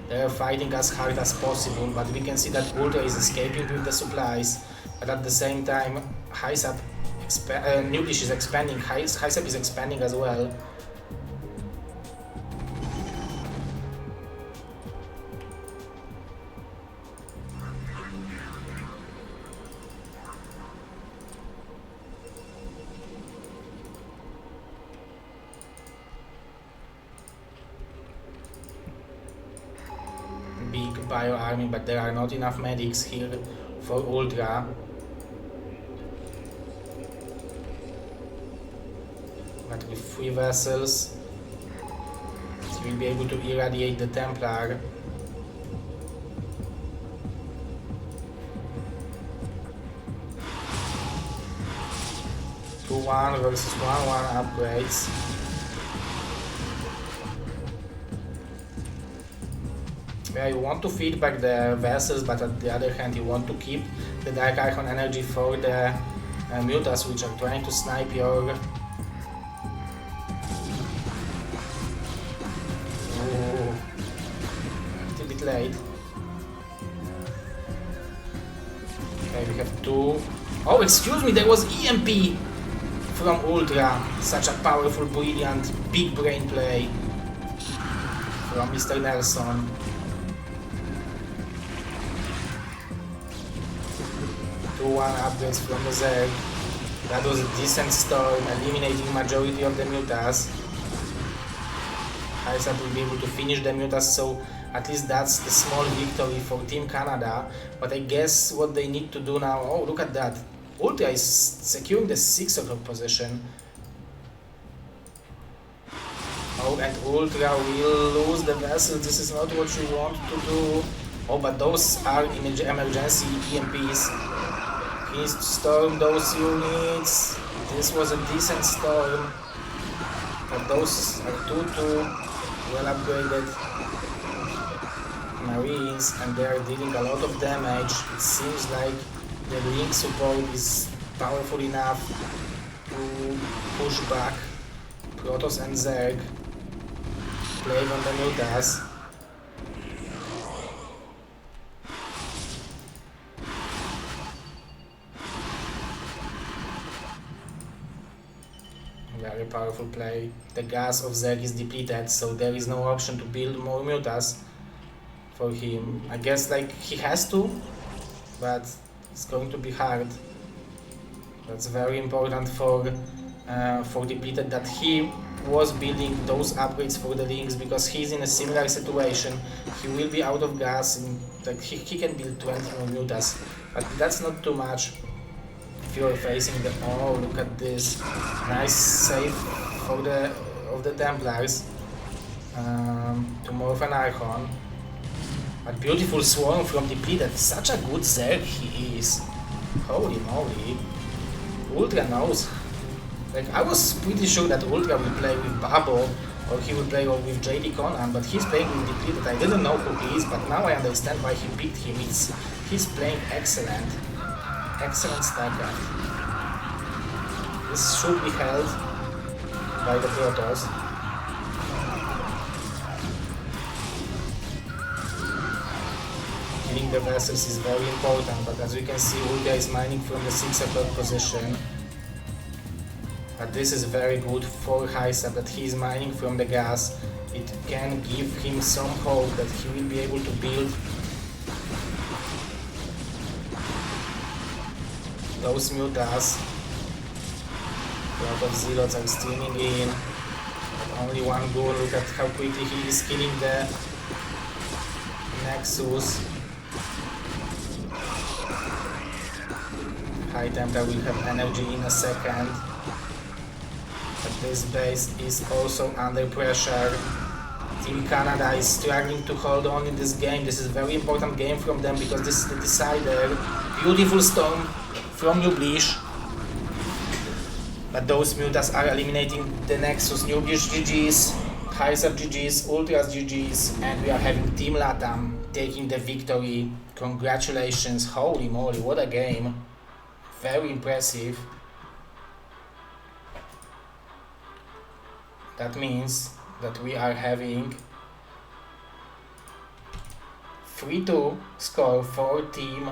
They're fighting as hard as possible, but we can see that Ultra is escaping with the supplies, but at the same time Nucleus is expanding, Hysap is expanding as well. Big bio army, but there are not enough medics here for Ultra. But with 3 vessels, he will be able to irradiate the Templar. Two 1 versus 1-1 upgrades. Yeah, you want to feed back the vessels, but at the other hand you want to keep the Dark Archon energy for the Mutas, which are trying to snipe your... Ooh, a bit late. Okay, we have 2... Oh, excuse me, there was EMP from Ultra. Such a powerful, brilliant, big brain play from Mr. Nelson. 2-1 upgrades from the Zerg. That was a decent storm, eliminating majority of the Mutas. Hysap will be able to finish the Mutas, so at least that's the small victory for Team Canada. But I guess what they need to do now... Oh, look at that. Ultra is securing the 6 o'clock position. Oh, and Ultra will lose the vessel. This is not what you want to do. Oh, but those are emergency EMPs. He needs to storm those units. This was a decent storm. But those are 2-2 well upgraded Marines, and they are dealing a lot of damage. It seems like the Link support is powerful enough to push back Protoss and Zerg, playing on the Mutas. Very powerful play. The gas of Zerg is depleted, so there is no option to build more Mutas for him. I guess like he has to, but it's going to be hard. That's very important for depleted that he was building those upgrades for the Links, because he's in a similar situation. He will be out of gas, and like he can build 20 more Mutas, but that's not too much. If you're facing the... Oh, look at this. Nice save for of the Templars to morph an Archon. A beautiful Swarm from depleted. Such a good Zerg he is. Holy moly. Ultra knows. Like, I was pretty sure that Ultra will play with Babo, or he will play with JD Conan, but he's playing with depleted. I didn't know who he is, but now I understand why he picked him. He's playing excellent. Excellent StarCraft. This should be held by the Protoss. Killing the vessels is very important, but as we can see, Ultra is mining from the 6 o'clock position. But this is very good for Hysap that he is mining from the gas. It can give him some hope that he will be able to build those Mutas. A lot of Zealots are streaming in, but only one goal. Look at how quickly he is killing the Nexus. High Templar will have energy in a second, but this base is also under pressure. Team Canada is struggling to hold on in this game. This is a very important game from them, because this is the decider. Beautiful storm from Nublish. But those mutas are eliminating the Nexus, Newbies GG's, Heiser GG's, Ultras GG's, and we are having Team LatAm taking the victory. Congratulations, holy moly, what a game. Very impressive. That means that we are having 3-2 score for Team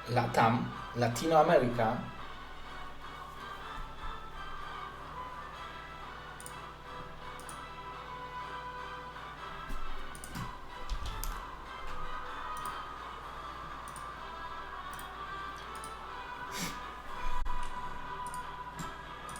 LatAm, Latino America.